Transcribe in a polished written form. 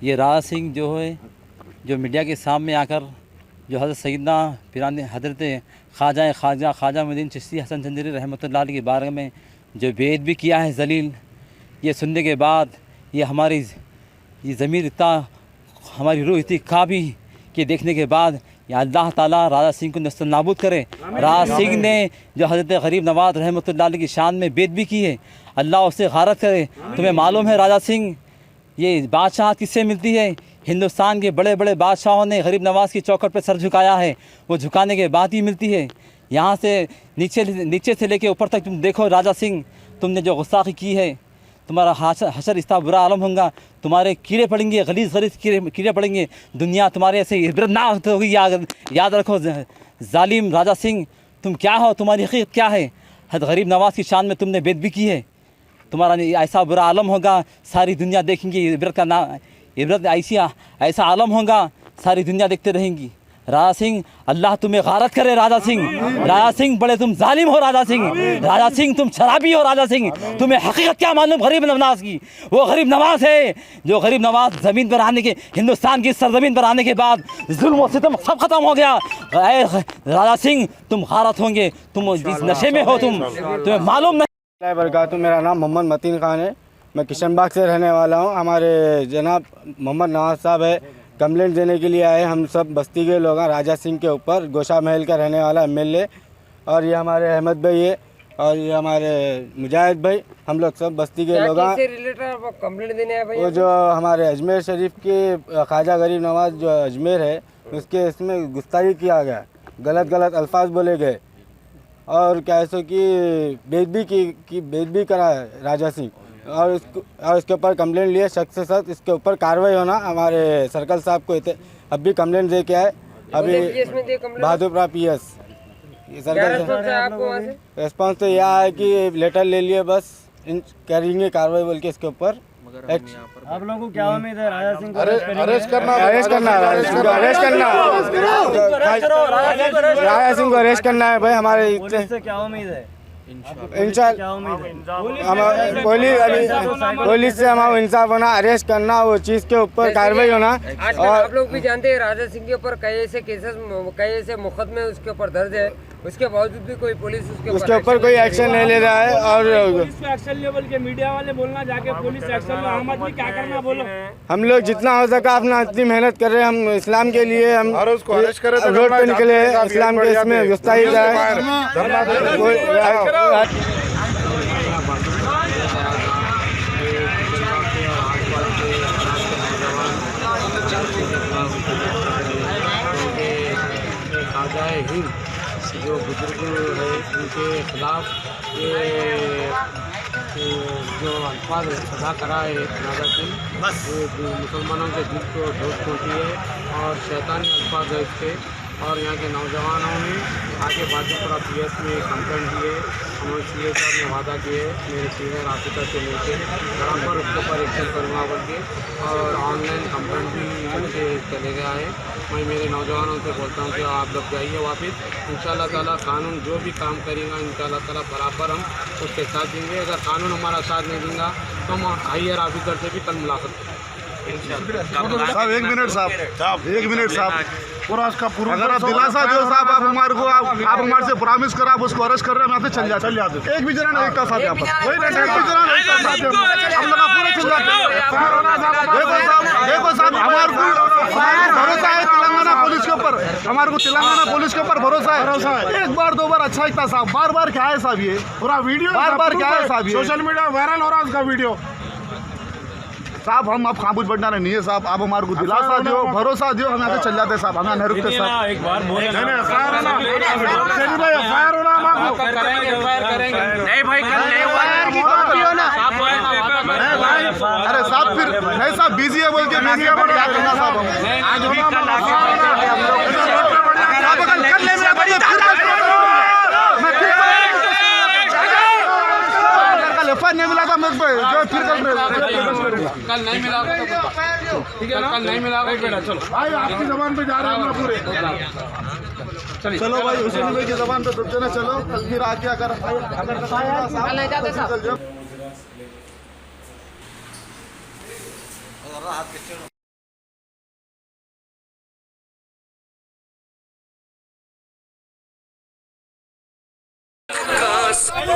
ये राजा सिंह जो है, जो मीडिया के सामने आकर जो हज़रत सैयदना पिरान हज़रत ख्वाजा मुइनुद्दीन चिश्ती हसन चंदेरी रहमतुल्लाह अलैह के बारे में जो बेअदबी किया है जलील, ये सुनने के बाद ये हमारी ये ज़मीर इतना, हमारी रूह इतनी काबी कि देखने के बाद या अल्लाह ताला राजा सिंह को नस्ल नाबूद करे। राजा सिंह ने जो हज़रत गरीब नवाज़ रहमतुल्लाह अलैह की शान में बेअदबी की है, अल्लाह उससे गारत करे। तुम्हें मालूम है राजा सिंह, ये बादशाह किससे मिलती है? हिंदुस्तान के बड़े बड़े बादशाहों ने गरीब नवाज़ की चौखट पर सर झुकाया है, वो झुकाने के बाद ही मिलती है। यहाँ से नीचे से लेके ऊपर तक तुम देखो राजा सिंह, तुमने जो गुस्ताखी की है, तुम्हारा हशर इतना बुरा आलम होगा, तुम्हारे कीड़े पड़ेंगे, गलीज़ कीड़े पड़ेंगे, दुनिया तुम्हारे ऐसे इबरतनाक होगी। याद रखो जालिम राजा सिंह, तुम क्या हो, तुम्हारी हकीकत क्या है? गरीब नवाज़ की शान में तुमने बेअदबी की है, तुम्हारा ऐसा बुरा आलम होगा, सारी दुनिया देखेंगी। इबरत ऐसा आलम होगा, सारी दुनिया देखते रहेंगी। राजा सिंह, अल्लाह तुम्हें गारत करे। राजा सिंह बड़े तुम जालिम हो। राजा सिंह तुम शराबी हो। राजा सिंह, तुम्हें हकीकत क्या मालूम गरीब नवाज़ की? वो गरीब नवाज़ है जो गरीब नवाज़ ज़मीन पर आने के, हिंदुस्तान की सरजमीन पर आने के बाद जुल्म और सितम सब ख़त्म हो गया। राजा सिंह, तुम गारत होंगे, तुम इस नशे में हो, तुम्हें मालूम नहीं। बरकातुहू, मेरा नाम मोहम्मद मतीन खान है, मैं किशनबाग से रहने वाला हूँ। हमारे जनाब मोहम्मद नवाज़ साहब है, कंप्लेंट देने के लिए आए। हम सब बस्ती के लोग हैं, राजा सिंह के ऊपर, गोशा महल का रहने वाला एमएलए, और ये हमारे अहमद भाई है, और ये हमारे मुजाहिद भाई, हम लोग सब बस्ती के लोग हैं। कंप्लेंट देने आए भाई? वो जो हमारे अजमेर शरीफ के ख्वाजा गरीब नवाज़ जो अजमेर है, उसके इसमें गुस्ताखी किया गया, गलत अल्फाज बोले गए, और क्या ऐसा कि बेदबी करा है राजा सिंह, और इसके ऊपर कंप्लेंट लिए शख्स से सख्त इसके ऊपर कार्रवाई होना। हमारे सर्कल साहब को अब भी कंप्लेंट दे के आए, अभी बहादुरपुरा PS सर्कल रेस्पॉन्स तो यह है कि लेटर ले लिए, बस करेंगे कार्रवाई बोल के इसके ऊपर। आप लोगों को क्या उम्मीद है? राजा सिंह को अरेस्ट करना, राजा सिंह को अरेस्ट करना है भाई। हमारे से क्या उम्मीद है? पुलिस से हमारा इंसाफ होना, अरेस्ट करना, वो चीज़ के ऊपर कार्रवाई होना। और आप लोग भी जानते हैं राजा सिंह के ऊपर कई ऐसे मुकदमे उसके ऊपर दर्ज है, उसके बावजूद भी कोई पुलिस उसके ऊपर कोई एक्शन नहीं ले रहा है। और एक्शन लेवल के मीडिया वाले बोलना जाके पुलिस एक्शन लो, आम आदमी क्या करना बोलो। हम लोग जितना हो सका अपना इतनी मेहनत कर रहे हैं, हम इस्लाम के लिए, हम रोड पे निकले, इस्लाम के इसमें गुस्ताखी हिंद जो बुजुर्ग है उनके खिलाफ ये जो अल्फाज सदा करा है राजा सिंह, ये मुसलमानों के दिल को ठोस पहुँची है और शैतानी अल्फाज है इसके। और यहाँ के नौजवानों ने आगे बहादुरपुरा PS में कंप्लेंट दिए, हमारे CA साहब ने वादा किए मेरे सीनियर ऑफिसर से मिलकर बराबर उसके ऊपर एक्शन करूँगा बोल के, और ऑनलाइन कंप्लेंट भी उनसे चले गया है। मैं मेरे नौजवानों से बोलता हूँ कि आप लोग जाइए वापस, इंशाल्लाह ताला कानून जो भी काम करेगा इंशाल्लाह ताला बराबर हम उसके साथ देंगे। अगर कानून हमारा साथ नहीं देगा तो हम हायर ऑफिसर से भी कल मुलाकात करेंगे। साहब एक मिनट साहब, पूरा उसका पूरा दिलासा दो साहब। आप हमारे को आप हमारे से प्रॉमिस करा, आप उसको अरेस्ट कर रहे हैं, हम यहाँ से चल जाते। एक भी जना नहीं एक का साथ यहाँ पर, कोई नहीं, एक भी जना नहीं एक का साथ हम लोग पूरे चल जाते। देखो साहब, हमारे को भरोसा है तेलंगाना पुलिस के ऊपर, हमारे को तेलंगाना पुलिस के ऊपर भरोसा है। एक बार दो बार अच्छा था साहब, बार क्या है साहब? ये पूरा वीडियो बार क्या है साहब? सोशल मीडिया वायरल हो रहा है उसका वीडियो साहब। हम आप काबूज बढ़ना नहीं है साहब, आप हमारे को दिलासा दो, भरोसा दो, हम यहाँ से चल जाते साहब, हम यहाँ नहीं रुकते साहब। एक बार अरे साहब फिर नहीं साहब, बिजी है बोल के क्या करना साहब? नहीं मिला था मुझ पर जो फिर कल नहीं मिला, ठीक है ना? कल नहीं मिला चलो भाई, आपकी जबान पे जा रहे हैं पूरे। चलो भाई, हुसैन भाई की जबान पे दुब देना। चलो कल फिर आके अगर बस चलो